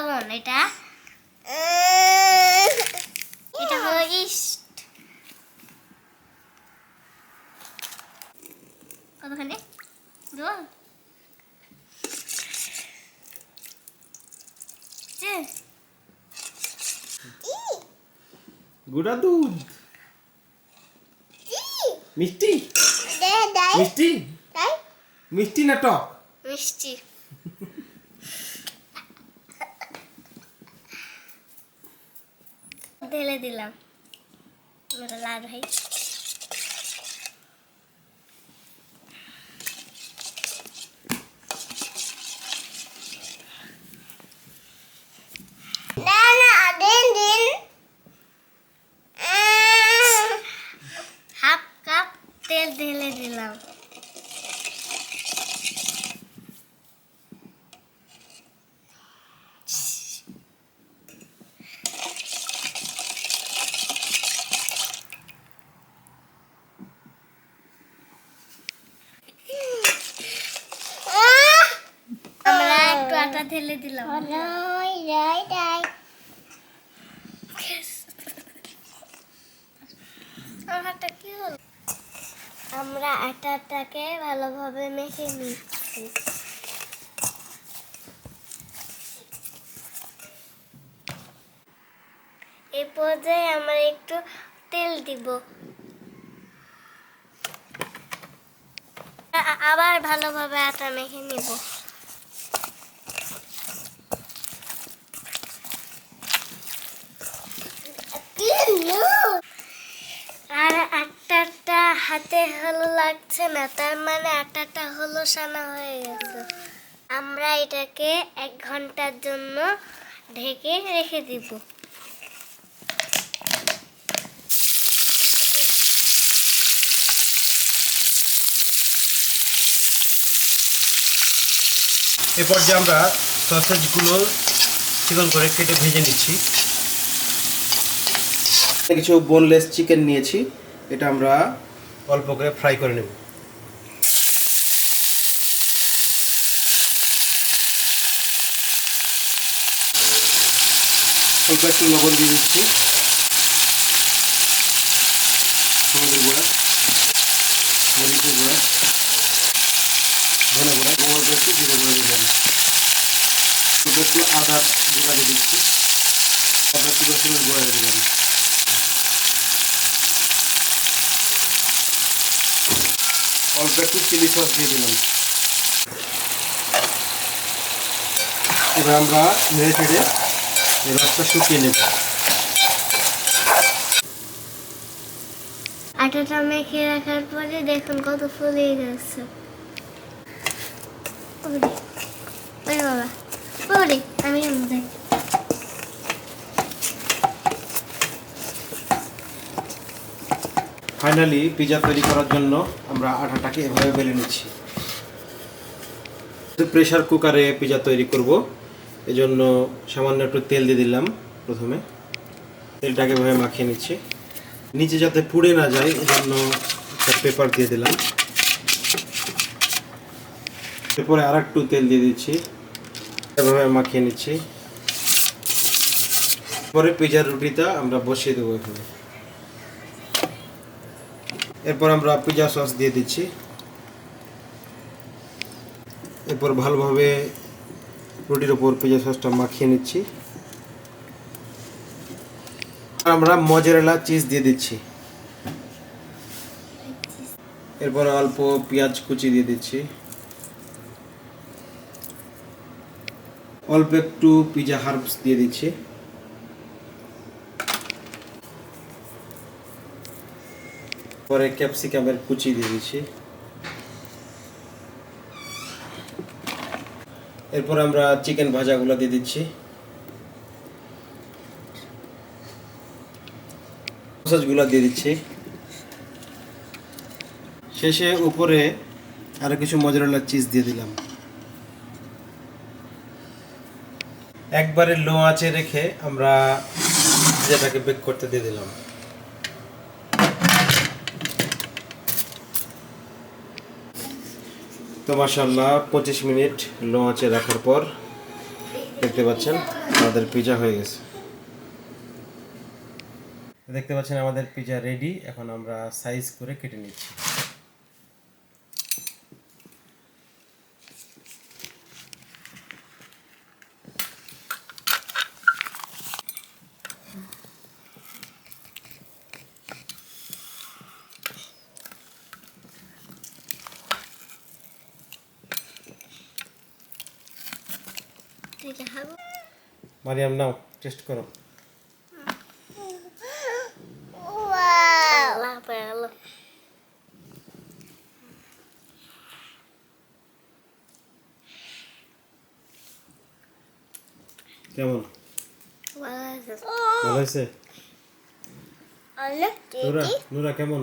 লবণ, এটা এটা হলো ইস্ট। কতখানি জল গুঁড়া দুধ, মিষ্টি মিষ্টি মিষ্টি না টক? মিষ্টি। ঢেলে দিলাম, লাল ভাই। হাফ কাপ তেল ঢেলে দিলাম। আমরা একটু আটা ঢেলে দিলাম। আমরা আটাটাকে ভালোভাবে মেখে নিচ্ছি। এই পর্যায়ে আমরা একটু তেল দিব, আবার ভালোভাবে আটা মেখে নিব। আর আটাটা হাতে ভালো লাগছে না, তার মানে আটাটা হলো সানা হয়ে গেছে। আমরা এটাকে 1 ঘন্টার জন্য ঢেকে রেখে দিব। এরপর যে আমরা সসেজগুলো চিকন করে কেটে ভেজে নিচ্ছি। কিছু বোনলেস চিকেন নিয়েছি, এটা আমরা অল্প করে ফ্রাই করে নেব। অল্প একটু লবণ দিয়ে দিচ্ছি, হলুদের গুঁড়া, মরিচের গুঁড়া, ধনে গুঁড়া, অল্প একটু জিরে গুঁড়া দিলাম, অল্প একটু আদা গুঁড়া দিয়ে দিচ্ছি, অল্প একটু রসুনের গুঁড়া দিয়ে দিলাম, অল্প একটু চিলি সস দিয়ে দিলাম। এবার আমরা নেড়ে চেড়ে এই রসটা শুকিয়ে নেব। আটাটা মেখে রাখার পরে দেখুন কত ফুলে গেছে। বাবা ওরে আমি ফাইনালি পিৎজা তৈরি করার জন্য আমরা আটাটাকে এভাবে বেলে নিচ্ছি। প্রেসার কুকারে পিৎজা তৈরি করব, এজন্য সামান্য একটু তেল দিয়ে দিলাম। প্রথমে তেলটাকে এভাবে মাখিয়ে নিচ্ছি, নিচে যাতে পুড়ে না যায় এজন্য একটা পেপার দিয়ে দিলাম। এরপরে আর একটু তেল দিয়ে দিচ্ছি, এভাবে মাখিয়ে নিচ্ছি। পরে পিৎজার রুটিটা আমরা বসিয়ে দেবো এখানে। এরপর আমরা পিৎজা সস দিয়ে দিচ্ছি। এরপর ভালোভাবে রুটির উপর পিৎজা সসটা মাখিয়ে নিচ্ছি। আমরা মজেরেলা চিজ দিয়ে দিচ্ছি। এরপর অল্প পেঁয়াজ কুচি দিয়ে দিচ্ছি, অল্প একটু পিৎজা হার্বস দিয়ে দিচ্ছি, পরে ক্যাপসিকামের কুচি দিয়ে দিচ্ছি। এরপর আমরা চিকেন ভাজাগুলো দিয়ে দিচ্ছি, সসগুলো দিয়ে দিচ্ছি। শেষে উপরে আরো কিছু মজরেলা চিজ দিয়ে দিলাম। একবারে লো আঁচে রেখে আমরা যেটাকে বেক করতে দিয়ে দিলাম। তো মাশাআল্লাহ 25 মিনিট লো আঁচে রাখার পর দেখতে পাচ্ছেন আমাদের পিজা হয়ে গেছে। দেখতে পাচ্ছেন আমাদের পিজা রেডি। এখন আমরা সাইজ করে কেটে নিচ্ছি। মারিয়াম নাও, টেস্ট করো। কেমন? ভালো হয়েছে? নুরা, নুরা কেমন?